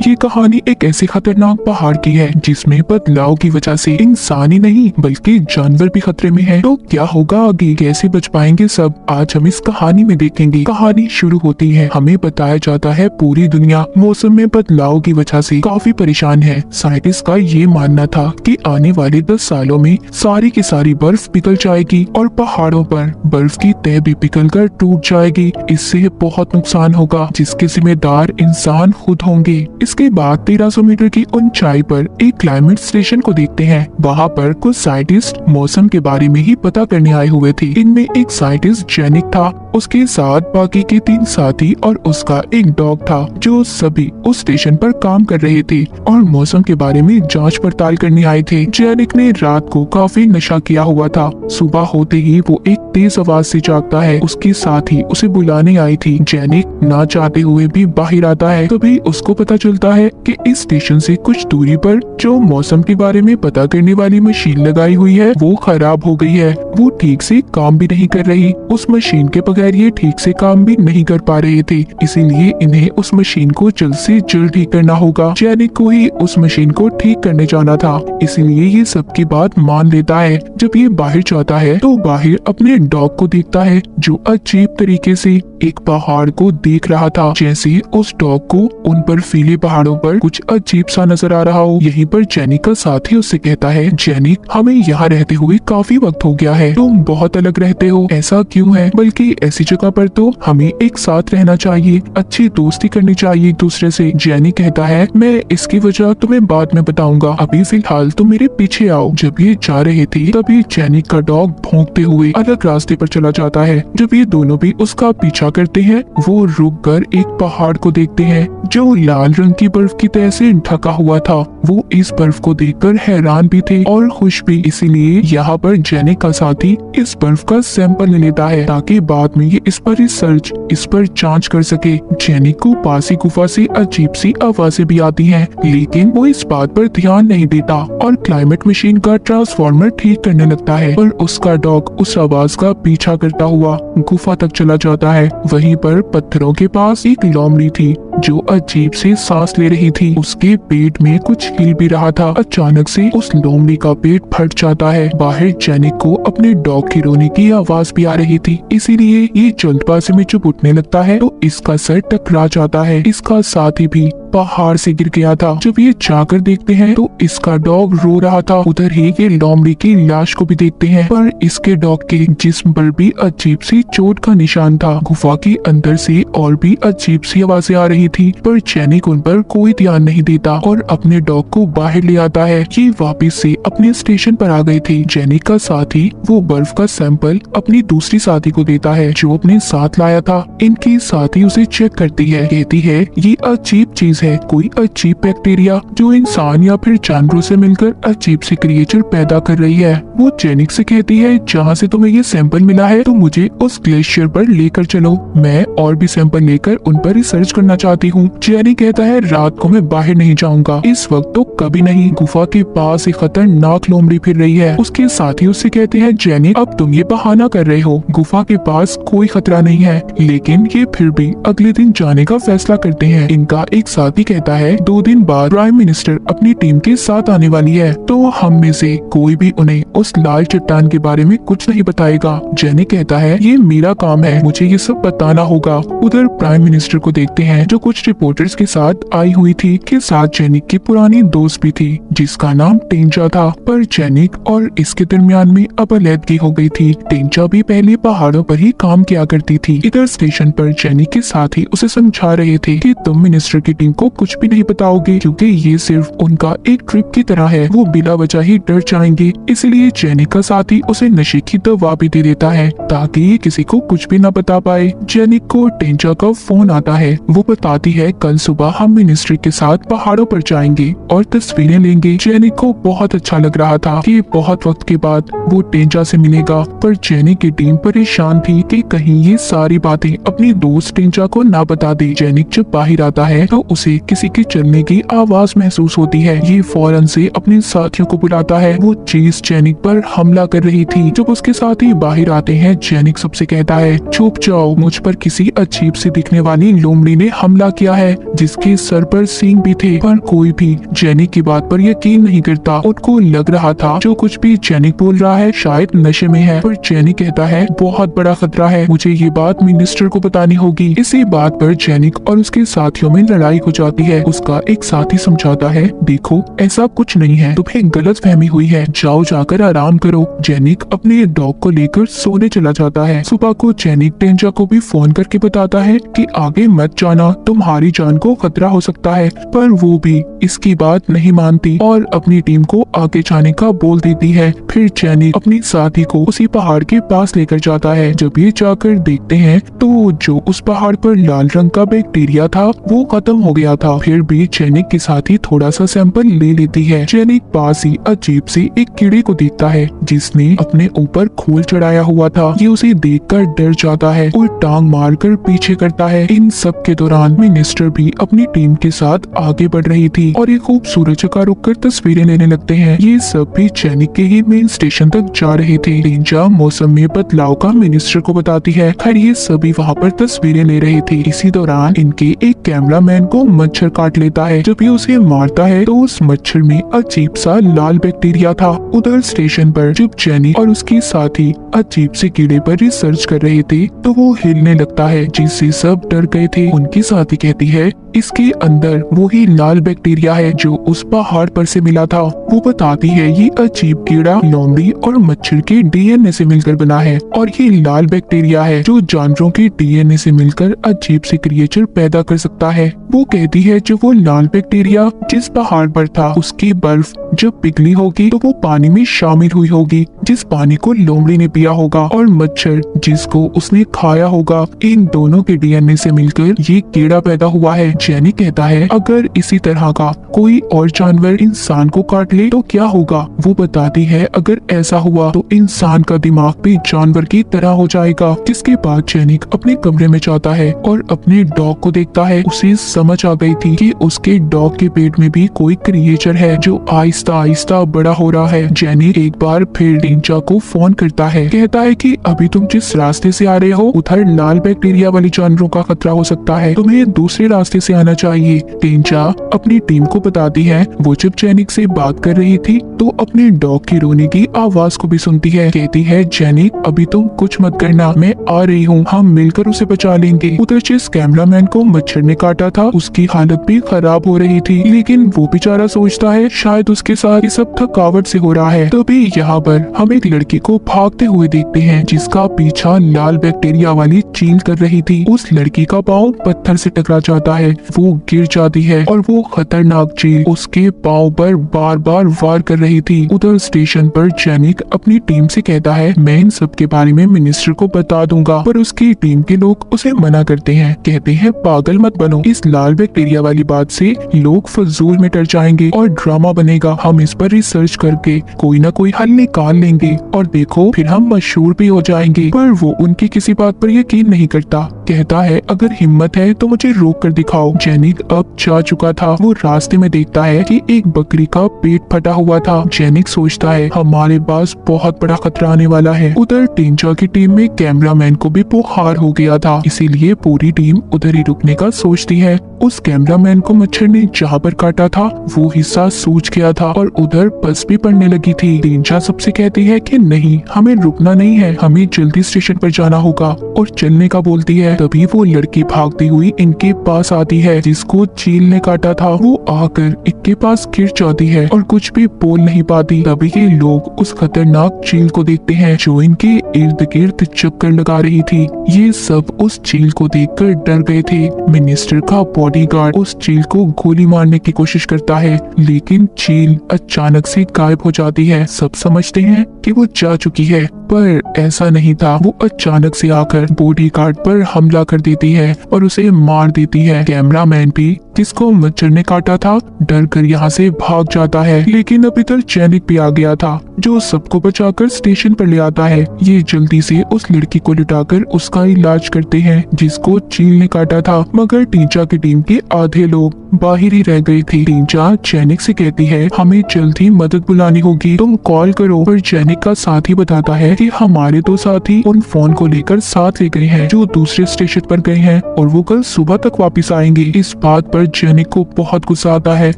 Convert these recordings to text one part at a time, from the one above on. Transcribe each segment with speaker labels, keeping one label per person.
Speaker 1: ये कहानी एक ऐसे खतरनाक पहाड़ की है जिसमें बदलाव की वजह से इंसान ही नहीं बल्कि जानवर भी खतरे में है। तो क्या होगा आगे, कैसे बच पाएंगे सब, आज हम इस कहानी में देखेंगे। कहानी शुरू होती है, हमें बताया जाता है पूरी दुनिया मौसम में बदलाव की वजह से काफी परेशान है। साइंटिस्ट का ये मानना था कि आने वाले 10 सालों में सारी की सारी बर्फ पिघल जाएगी और पहाड़ों पर बर्फ की तह भी पिघल कर टूट जाएगी। इससे बहुत नुकसान होगा जिसके जिम्मेदार इंसान खुद होंगे। इसके बाद 1300 मीटर की ऊंचाई पर एक क्लाइमेट स्टेशन को देखते हैं। वहाँ पर कुछ साइंटिस्ट मौसम के बारे में ही पता करने आए हुए थे। इनमें एक साइंटिस्ट जेनिक था, उसके साथ बाकी के 3 साथी और उसका एक डॉग था, जो सभी उस स्टेशन पर काम कर रहे थे और मौसम के बारे में जांच पड़ताल करने आए थे। जेनिक ने रात को काफी नशा किया हुआ था। सुबह होते ही वो एक तेज आवाज से जागता है। उसके साथी उसे बुलाने आई थी। जेनिक ना चाहते हुए भी बाहर आता है। तभी उसको पता चलता है कि इस स्टेशन से कुछ दूरी पर जो मौसम के बारे में पता करने वाली मशीन लगाई हुई है वो खराब हो गई है। वो ठीक से काम भी नहीं कर रही। उस मशीन के बगैर ये ठीक से काम भी नहीं कर पा रहे थे, इसीलिए इन्हें उस मशीन को जल्द से जल्द ठीक करना होगा। जेनिक को ही उस मशीन को ठीक करने जाना था, इसीलिए ये सबकी बात मान लेता है। जब ये बाहर जाता है तो बाहर अपने डॉग को देखता है जो अजीब तरीके से एक पहाड़ को देख रहा था, जैसे उस डॉग को उन बर्फीले पहाड़ों पर कुछ अजीब सा नजर आ रहा हो। यहीं पर जेनिक का साथी उससे कहता है, जेनिक हमें यहाँ रहते हुए काफी वक्त हो गया है, तुम बहुत अलग रहते हो, ऐसा क्यों है? बल्कि ऐसी जगह पर तो हमें एक साथ रहना चाहिए, अच्छी दोस्ती करनी चाहिए एक दूसरे से। जेनिक कहता है, मैं इसकी वजह तुम्हें बाद में बताऊंगा, अभी फिलहाल तुम मेरे पीछे आओ। जब ये जा रहे थे तभी जेनिक का डॉग भौंकते हुए अलग रास्ते पर चला जाता है। जब ये दोनों भी उसका पीछा करते हैं वो रुक कर एक पहाड़ को देखते हैं जो लाल रंग की बर्फ की तह से ढका हुआ था। वो इस बर्फ को देखकर हैरान भी थे और खुश भी, इसीलिए यहाँ पर जेनिक का साथी इस बर्फ का सैंपल ले लेता है ताकि बाद में ये इस पर रिसर्च, इस पर जांच कर सके। जेनिक को पास ही गुफा से अजीब सी आवाजें भी आती हैं, लेकिन वो इस बात पर ध्यान नहीं देता और क्लाइमेट मशीन का ट्रांसफार्मर ठीक करने लगता है। पर उसका डॉग उस आवाज का पीछा करता हुआ गुफा तक चला जाता है। वहीं पर पत्थरों के पास एक लोमड़ी थी जो अजीब से सांस ले रही थी। उसके पेट में कुछ हिल भी रहा था। अचानक से उस लोमड़ी का पेट फट जाता है। बाहर जेनिक को अपने डॉग की रोने की आवाज भी आ रही थी, इसीलिए ये जल्दबाजी में जब उठने लगता है तो इसका सर टकरा जाता है। इसका साथी भी पहाड़ से गिर गया था। जब ये जाकर देखते हैं तो इसका डॉग रो रहा था। उधर ही ये लोमड़ी की लाश को भी देखते हैं, पर इसके डॉग के जिस्म पर भी अजीब सी चोट का निशान था। गुफा के अंदर से और भी अजीब सी आवाजें आ रही थी, पर जेनिक उन पर कोई ध्यान नहीं देता और अपने डॉग को बाहर ले आता है। ये वापिस से अपने स्टेशन पर आ गए थे। जेनिक का साथी वो बर्फ का सैंपल अपनी दूसरी साथी को देता है जो अपने साथ लाया था। इनकी साथी उसे चेक करती है, कहती है ये अजीब चीज है, कोई अजीब बैक्टीरिया जो इंसान या फिर जानवरों से मिलकर अजीब से क्रिएचर पैदा कर रही है। वो जेनिक से कहती है, जहाँ से तुम्हें ये सैंपल मिला है तो मुझे उस ग्लेशियर पर लेकर चलो, मैं और भी सैंपल लेकर उन पर रिसर्च करना चाहती हूँ। जेनिक कहता है, रात को मैं बाहर नहीं जाऊंगा, इस वक्त तो कभी नहीं। गुफा के पास एक खतरनाक लोमड़ी फिर रही है। उसके साथी उससे कहते हैं, जेनिक अब तुम ये बहाना कर रहे हो, गुफा के पास कोई खतरा नहीं है। लेकिन ये फिर भी अगले दिन जाने का फैसला करते हैं। इनका एक साथी कहता है, 2 दिन बाद प्राइम मिनिस्टर अपनी टीम के साथ आने वाली है, तो हम में से कोई भी उन्हें उस लाल चट्टान के बारे में कुछ नहीं बताएगा। जेनिक कहता है, ये मेरा काम है, मुझे ये सब बताना होगा। उधर प्राइम मिनिस्टर को देखते हैं जो कुछ रिपोर्टर्स के साथ आई हुई थी। के साथ जेनिक की पुरानी दोस्त भी थी जिसका नाम टेंचा था, पर जेनिक और इसके दरमियान में अब अलहदगी हो गई थी। टेंचा भी पहले पहाड़ों पर ही काम किया करती थी। इधर स्टेशन पर जेनिक के साथी उसे समझा रहे थे कि तुम मिनिस्टर की टीम को कुछ भी नहीं बताओगे क्योंकि ये सिर्फ उनका एक ट्रिप की तरह है, वो बिना वजह ही डर जाएंगे। इसलिए जेनिक का साथी उसे नशे की दवा भी दे देता है ताकि ये किसी को कुछ भी न बता पाए। जेनिक को टेंचा का फोन आता है। वो बताती है, कल सुबह हम मिनिस्ट्री के साथ पहाड़ों पर जाएंगे और तस्वीरें लेंगे। जेनिक को बहुत अच्छा लग रहा था कि बहुत वक्त के बाद वो टेंचा से मिलेगा, पर जेनिक की टीम परेशान थी कि कहीं ये सारी बातें अपनी दोस्त टेंचा को ना बता दे। जेनिक जब बाहर आता है तो उसे किसी के चलने की आवाज महसूस होती है। ये फौरन से अपने साथियों को बुलाता है। वो चीज जेनिक पर हमला कर रही थी। जब उसके साथी बाहर आते हैं जेनिक सबसे कहता है, छुप जाओ, मुझ पर किसी अजीब सी दिखने वाली लोमड़ी ने हमला किया है जिसके सर पर सींग भी थे, पर कोई भी जेनिक की बात पर यकीन नहीं करता। उनको लग रहा था जो कुछ भी जेनिक बोल रहा है शायद नशे में है, पर जेनिक कहता है बहुत बड़ा खतरा है, मुझे ये बात मिनिस्टर को बतानी होगी। इसी बात पर जेनिक और उसके साथियों में लड़ाई हो जाती है। उसका एक साथी समझाता है देखो ऐसा कुछ नहीं है, तुम्हें गलत फहमी हुई है, जाओ जाकर आराम करो। जेनिक अपने डॉग को लेकर सोने चला जाता है। सुबह को जेनिक टेंजा को भी फोन करके बताता है कि आगे मत जाना, तुम्हारी जान को खतरा हो सकता है, पर वो भी इसकी बात नहीं मानती और अपनी टीम को आगे जाने का बोल देती है। फिर जेनिक अपनी साथी को उसी पहाड़ के पास लेकर जाता है। जब ये जाकर देखते हैं तो जो उस पहाड़ पर लाल रंग का बैक्टीरिया था वो खत्म हो गया था। फिर भी जेनिक के साथी थोड़ा सा सैंपल ले लेती है। जेनिक पास ही अजीब सी एक कीड़े को देखता है जिसने अपने ऊपर खोल चढ़ाया हुआ था। ये उसे देखकर डर जाता है और टांग मारकर पीछे करता है। इन सब के दौरान मिनिस्टर भी अपनी टीम के साथ आगे बढ़ रही थी और एक खूबसूरत जगह रुककर तस्वीरें लेने लगते हैं। ये सब भी जेनिक के ही मेन स्टेशन तक जा रहे थे। टेंजा मौसम में बदलाव का मिनिस्टर को बताती है। खैर ये सभी वहाँ पर तस्वीरें ले रहे थे। इसी दौरान इनके एक कैमरामैन को मच्छर काट लेता है। जब ये उसे मारता है तो उस मच्छर में अजीब सा लाल बैक्टीरिया था। उधर स्टेशन पर जब जेनिक और उसकी साथी अजीब से कीड़े पर रिसर्च कर रहे थे तो वो हिलने लगता है जिससे सब डर गए थे। उनकी साथी कहती है इसके अंदर वही लाल बैक्टीरिया है जो उस पहाड़ पर से मिला था। वो बताती है ये अजीब कीड़ा लोमड़ी और मच्छर के डीएनए से मिलकर बना है और ये लाल बैक्टीरिया है जो जानवरों के डीएनए से मिलकर अजीब से क्रिएचर पैदा कर सकता है। वो कहती है जो वो लाल बैक्टीरिया जिस पहाड़ पर था उसकी बर्फ जब पिघली होगी तो वो पानी में शामिल हुई होगी, जिस पानी को लोमड़ी ने पिया होगा, और मच्छर जिसको उसने खाया होगा। इन दोनों के डीएनए से मिलकर ये कीड़ा पैदा हुआ है। जेनिक कहता है अगर इसी तरह का कोई और जानवर इंसान को काट ले तो क्या होगा। वो बताती है अगर ऐसा हुआ तो इंसान का दिमाग भी जानवर की तरह हो जाएगा। जिसके बाद जेनिक अपने कमरे में जाता है और अपने डॉग को देखता है। उसे समझ आ गई थी कि उसके डॉग के पेट में भी कोई क्रिएचर है जो आहिस्ता आहिस्ता बड़ा हो रहा है। जेनिक एक बार फिर टेंजा को फोन करता है, कहता है कि अभी तुम जिस रास्ते से आ रहे हो उधर लाल बैक्टीरिया वाली जानवरों का खतरा हो सकता है, तुम्हें दूसरे रास्ते से आना चाहिए। टेंजा अपनी टीम को बताती है। वो जब जेनिक से बात कर रही थी तो अपने डॉग की रोने की आवाज को भी सुनती है। कहती है जेनिक अभी तुम कुछ मत करना, मैं आ रही हूँ, हम मिलकर उसे बचा लेंगे। उधर जिस कैमरामैन को मच्छर ने काटा था उसकी हालत भी खराब हो रही थी, लेकिन वो बेचारा सोचता है शायद उसके साथ ये सब थकावट से हो रहा है। तभी यहाँ पर हम एक लड़की को भागते हुए देखते हैं जिसका पीछा लाल बैक्टीरिया वाली चील कर रही थी। उस लड़की का पाँव पत्थर से टकरा जाता है, वो गिर जाती है और वो खतरनाक चील उसके पाँव पर बार बार वार कर रही थी। उधर स्टेशन पर जेनिक अपनी टीम से कहता है मैं इन सब के बारे में मिनिस्टर को बता दूंगा, पर उसकी टीम के लोग उसे मना करते हैं। कहते हैं पागल मत बनो, इस लाल बैक्टीरिया वाली बात से लोग फजूल में डर जाएंगे और ड्रामा बनेगा। हम इस पर रिसर्च करके कोई ना कोई हल निकाल लेंगे और देखो फिर हम मशहूर भी हो जाएंगे। पर वो उनकी किसी बात पर यकीन नहीं करता। कहता है अगर हिम्मत है तो मुझे रोक कर दिखाओ। जेनिक अब जा चुका था। वो रास्ते में देखता है कि एक बकरी का पेट फटा हुआ था। जेनिक सोचता है हमारे पास बहुत बड़ा खतरा आने वाला है। उधर टेंजा की टीम में कैमरामैन को भी बुखार हो गया था, इसीलिए पूरी टीम उधर ही रुकने का सोचती है। उस कैमरामैन को मच्छर ने जहाँ पर काटा था वो हिस्सा सूज गया था और उधर पस भी पड़ने लगी थी। टेंजा सबसे कहती है कि नहीं, हमें रुकना नहीं है, हमें जल्दी स्टेशन पर जाना होगा और चलने का बोलती है। तभी वो लड़की भागती हुई इनके पास आती है जिसको चील ने काटा था। वो आकर इनके पास गिर जाती है और कुछ भी बोल नहीं पाती। तभी ये लोग उस खतरनाक चील को देखते हैं जो इनके इर्द गिर्द चक्कर लगा रही थी। ये सब उस चील को देखकर डर गए थे। मिनिस्टर का बॉडीगार्ड उस चील को गोली मारने की कोशिश करता है, लेकिन चील अचानक से गायब हो जाती है। सब समझते हैं कि वो जा चुकी है, पर ऐसा नहीं था। वो अचानक से आकर बॉडीगार्ड पर हमला कर देती है और उसे मार देती है। कैमरामैन भी जिसको मच्छर ने काटा था डर कर यहाँ से भाग जाता है, लेकिन अब इधर जैनिक भी आ गया था जो सबको बचाकर स्टेशन पर ले आता है। ये जल्दी से उस लड़की को लिटाकर उसका इलाज करते हैं जिसको चील ने काटा था, मगर टींचा की टीम के आधे लोग बाहर ही रह गए थे। टींचा जैनिक से कहती है हमें जल्द ही मदद बुलानी होगी, तुम कॉल करो। पर जैनिक का साथी बताता है कि हमारे दो साथी उन फोन को लेकर साथ ले गए हैं जो दूसरे स्टेशन पर गए हैं और वो कल सुबह तक वापस आएंगे। इस बात पर जैनिक को बहुत गुस्सा आता है।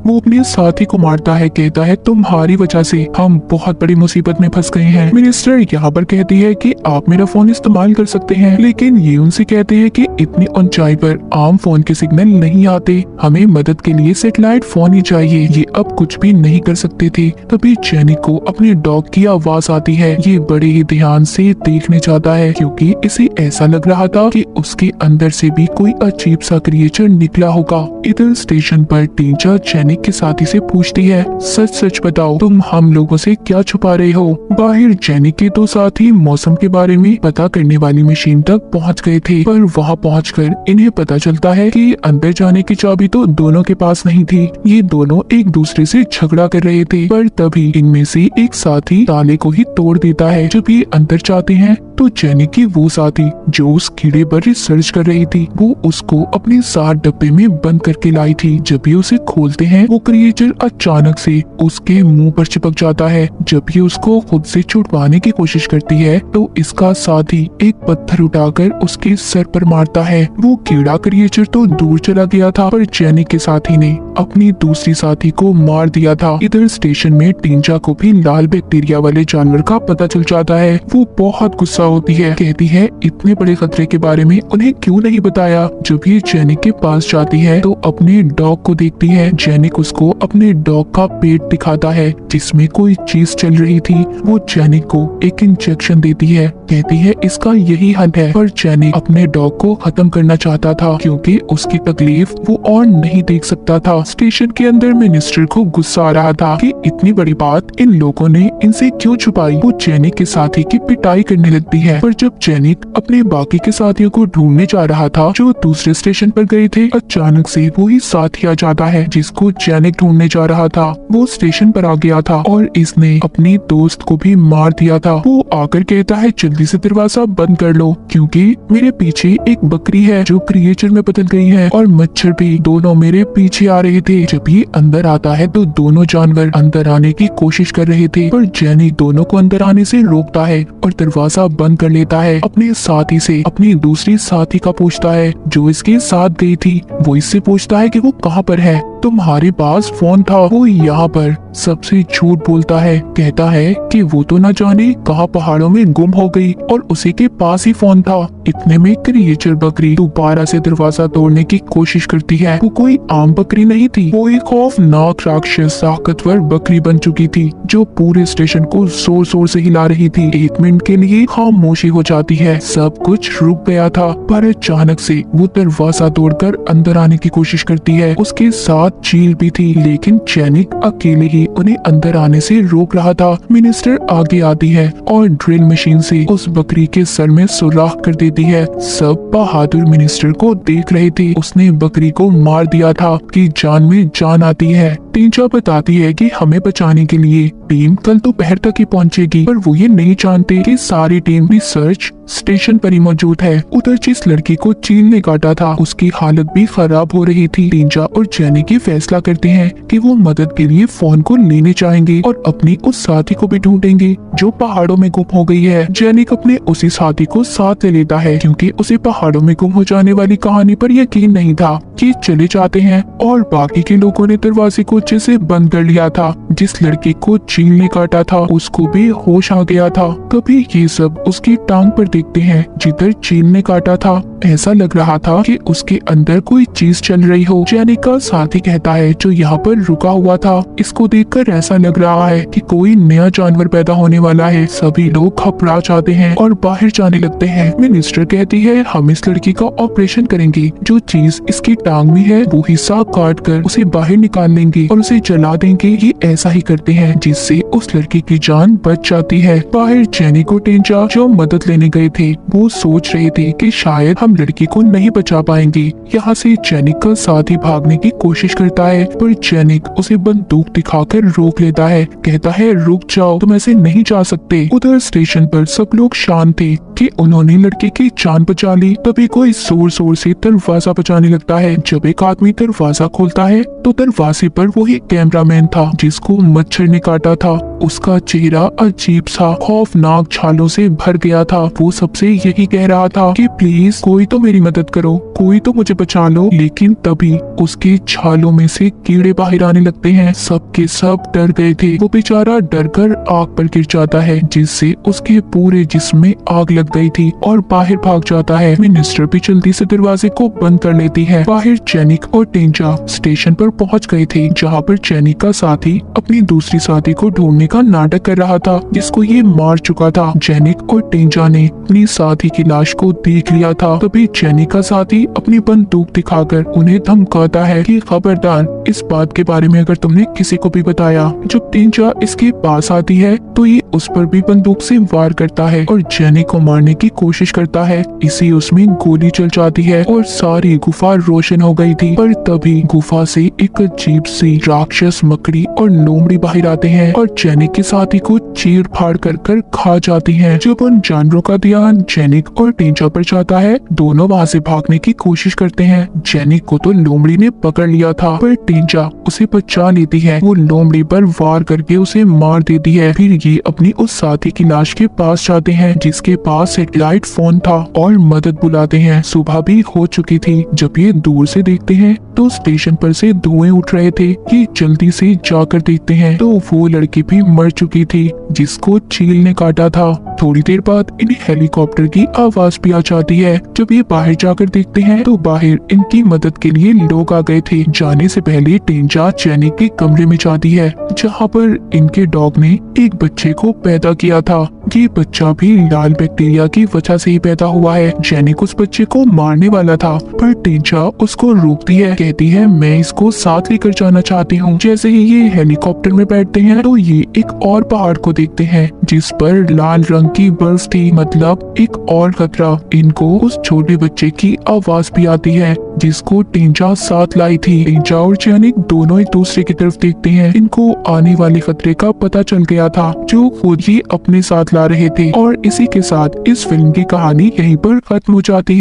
Speaker 1: वो अपने साथी को मारता है, कहता है तुम्हारी वजह से हम बहुत बड़ी मुसीबत में फंस गए हैं। मिनिस्टर यहाँ पर कहती है कि आप मेरा फोन इस्तेमाल कर सकते हैं, लेकिन ये उनसे कहते हैं कि इतनी ऊंचाई पर आम फोन के सिग्नल नहीं आते, हमें मदद के लिए सैटेलाइट फोन ही चाहिए। ये अब कुछ भी नहीं कर सकते थे। तभी जैनिक को अपने डॉग की आवाज आती है। ये बड़े ही ध्यान से देखने जाता है क्योंकि इसे ऐसा लग रहा था कि उसके अंदर से भी कोई अजीब सा क्रिएचर निकला होगा। इधर स्टेशन पर टींचा जैनिक के साथी से पूछती है सच सच बताओ तुम हम लोगों से क्या छुपा रहे हो। बाहर जैनिक के दो साथी मौसम के बारे में पता करने वाली मशीन तक पहुंच गए थे, पर वहां पहुंचकर इन्हें पता चलता है कि अंदर जाने की चाबी तो दोनों के पास नहीं थी। ये दोनों एक दूसरे से झगड़ा कर रहे थे, पर तभी इनमें से एक साथी ताले को ही तोड़ देता है। जब ये अंदर जाते हैं तो जैनिक की वो साथी जो उस कीड़े पर रिसर्च कर रही थी वो उसको अपने साथ डब्बे में बंद करके लाई थी। जब ये उसे खोलते हैं वो क्रिएचर अचानक से उसके मुंह पर चिपक जाता है। जब ये उसको खुद से छुड़वाने की कोशिश करती है तो इसका साथी एक पत्थर उठाकर उसके सर पर मारता है। वो कीड़ा क्रिएचर तो दूर चला गया था, पर जैनिक के साथी ने अपनी दूसरी साथी को मार दिया था। इधर स्टेशन में टींचा को भी लाल बैक्टीरिया वाले जानवर का पता चल जाता है। वो बहुत गुस्सा होती है, कहती है इतने बड़े खतरे के बारे में उन्हें क्यों नहीं बताया। जब ये जैनिक के पास जाती है तो अपने डॉग को देखती है। जैनिक उसको अपने डॉग का पेट दिखाता है जिसमें कोई चीज चल रही थी। वो जैनिक को एक इंजेक्शन देती है, कहती है इसका यही हल है। पर जैनिक अपने डॉग को खत्म करना चाहता था क्योंकि उसकी तकलीफ वो और नहीं देख सकता था। स्टेशन के अंदर मिनिस्टर को गुस्सा आ रहा था कि इतनी बड़ी बात इन लोगों ने इनसे क्यों छुपाई। वो जैनिक के साथी की पिटाई करने लगती है, पर जब जैनिक अपने बाकी के साथियों को ढूंढने जा रहा था जो दूसरे स्टेशन पर गए थे, अचानक से वो ही साथी आ जाता है जिसको जैनिक ढूंढने जा रहा था। वो स्टेशन पर आ गया था और इसने अपनी दोस्त को भी मार दिया था। वो आकर कहता है जल्दी से दरवाजा बंद कर लो क्योंकि मेरे पीछे एक बकरी है जो क्रिएचर में बदल गई है और मच्छर भी दोनों मेरे पीछे आ रहे थे। जब ये अंदर आता है तो दोनों जानवर अंदर आने की कोशिश कर रहे थे, पर जैनिक दोनों को अंदर आने से रोकता है और दरवाजा बंद कर लेता है। अपने साथी से अपनी दूसरी साथी का पूछता है जो इसके साथ गई थी। वो इससे पूछता है कि वो कहाँ पर है। तुम्हारे पास फोन था, वो यहाँ पर सबसे झूठ बोलता है, कहता है कि वो तो न जाने कहाँ पहाड़ों में गुम हो गई और उसी के पास ही फोन था। इतने में क्रिएचर बकरी दोबारा से दरवाजा तोड़ने की कोशिश करती है। वो कोई आम बकरी नहीं थी, वो एक खौफनाक राक्षस ताकतवर बकरी बन चुकी थी जो पूरे स्टेशन को जोर जोर से हिला रही थी। एक मिनट के लिए खामोशी हो जाती है, सब कुछ रुक गया था, पर अचानक से वो दरवाजा तोड़कर अंदर आने की कोशिश करती है। उसके साथ चील भी थी, लेकिन जैनिक अकेले ही उन्हें अंदर आने से रोक रहा था। मिनिस्टर आगे आती है और ड्रिल मशीन से उस बकरी के सर में सुराख कर देती है। सब बहादुर मिनिस्टर को देख रहे थे। उसने बकरी को मार दिया था कि जान में जान आती है। टींचा बताती है कि हमें बचाने के लिए टीम कल दोपहर तक ही पहुंचेगी, पर वो ये नहीं जानते कि सारी टीम रिसर्च स्टेशन पर ही मौजूद है। उधर जिस लड़की को चील ने काटा था उसकी हालत भी खराब हो रही थी। टींचा और जैनिक की फैसला करते हैं कि वो मदद के लिए फोन को लेने जाएंगे और अपनी उस साथी को भी ढूंढेंगे जो पहाड़ों में गुम हो गई है। जैनिक अपने उसी साथी को साथ ले लेता है क्योंकि उसे पहाड़ों में गुम हो जाने वाली कहानी पर यकीन नहीं था। कि चले जाते हैं और बाकी के लोगों ने दरवाजे को अच्छे से बंद कर लिया था। जिस लड़की को चील ने काटा था उसको भी होश आ गया था। तभी ये सब उसकी टांग पर देखते हैं जिधर चील ने काटा था। ऐसा लग रहा था कि उसके अंदर कोई चीज चल रही हो। जैनिक का साथी कहता है जो यहाँ पर रुका हुआ था, इसको देखकर ऐसा लग रहा है कि कोई नया जानवर पैदा होने वाला है। सभी लोग घबरा जाते हैं और बाहर जाने लगते हैं। मिनिस्टर कहती है हम इस लड़की का ऑपरेशन करेंगे, जो चीज इसकी टांग में है वो हिस्सा काट कर उसे बाहर निकाल लेंगे और उसे जला देंगे। ये ऐसा ही करते हैं जिससे जिससे उस लड़की की जान बच जाती है। बाहर जेनिक और टेंचा जो मदद लेने गए थे वो सोच रहे थे कि शायद हम लड़की को नहीं बचा पाएंगे। यहाँ से जेनिक का साथी भागने की कोशिश करता है पर जेनिक उसे बंदूक दिखाकर रोक लेता है। कहता है रुक जाओ, तुम ऐसे नहीं जा सकते। उधर स्टेशन पर सब लोग शांत थे कि उन्होंने लड़के की जान बचा ली। तभी कोई जोर जोर से दरवाजा बजाने लगता है। जब एक आदमी दरवाजा खोलता है तो दरवाजे पर वही कैमरामैन था जिसको मच्छर ने काटा था। उसका चेहरा अजीब सा खौफनाक छालों से भर गया था। वो सबसे यही कह रहा था कि प्लीज कोई तो मेरी मदद करो, कोई तो मुझे बचा लो। लेकिन तभी उसके छालों में से कीड़े बाहर आने लगते हैं। सब के सब डर गए थे। वो बेचारा डर कर आग पर गिर जाता है जिससे उसके पूरे जिस्म में आग लग गई थी और बाहर भाग जाता है। मिनिस्टर भी जल्दी से दरवाजे को बंद कर लेती है। बाहर जेनिक और टेंचा स्टेशन पर पहुंच गए थे जहाँ पर जेनिक का साथी अपनी दूसरी साथी को ढूंढने का नाटक कर रहा था जिसको ये मार चुका था। जेनिक और टेंचा ने अपनी साथी की लाश को देख लिया था। तभी जेनिक का साथी अपनी बंदूक दिखाकर उन्हें धमकाता है कि खबरदार इस बात के बारे में अगर तुमने किसी को भी बताया। जब टेंचा इसके पास आती है तो ये उस पर भी बंदूक से वार करता है और जेनिक को मारने की कोशिश करता है। इसी उसमें गोली चल जाती है और सारी गुफा रोशन हो गई थी। पर तभी गुफा से एक अजीब सी राक्षस मकड़ी और लोमड़ी बाहर आते हैं और जेनिक के साथी को चीर फाड़ कर खा जाती हैं। जब उन जानवरों का ध्यान जेनिक और टेंचा पर जाता है दोनों वहाँ से भागने की कोशिश करते हैं। जेनिक को तो लोमड़ी ने पकड़ लिया था पर टेंचा उसे बचा लेती है। वो लोमड़ी पर वार करके उसे मार देती है। फिर ये अपनी उस साथी की लाश के पास जाते हैं जिसके पास सैटेलाइट फोन था और मदद बुलाते हैं। सुबह भी हो चुकी थी। जब ये दूर से देखते हैं तो स्टेशन पर से धुएं उठ रहे थे। ये जल्दी से जाकर देखते हैं तो वो लड़की भी मर चुकी थी जिसको चील ने काटा था। थोड़ी देर बाद इन्हें हेलीकॉप्टर की आवाज भी आ जाती है। जब ये बाहर जाकर देखते हैं तो बाहर इनकी मदद के लिए लोग आ गए थे। जाने से पहले टेंचा जेनिक के कमरे में जाती है जहाँ पर इनके डॉग ने एक बच्चे को पैदा किया था। ये बच्चा भी लाल बैक्टीरिया की वजह से ही पैदा हुआ है। जेनिक उस बच्चे को मारने वाला था पर टेंचा उसको रोकती है। कहती है मैं इसको साथ लेकर जाना चाहती हूँ। जैसे ही ये हेलीकॉप्टर में बैठते हैं तो ये एक और पहाड़ को देखते हैं जिस पर लाल रंग की बर्फ थी, मतलब एक और खतरा। इनको उस छोटे बच्चे की आवाज भी आती है जिसको टेंचा साथ लाई थी। टेंचा और जेनिक दोनों एक दूसरे की तरफ देखते हैं। इनको आने वाले खतरे का पता चल गया था जो खुद ही अपने साथ ला रहे थे। और इसी के साथ इस फिल्म की कहानी यहीं पर खत्म हो जाती है।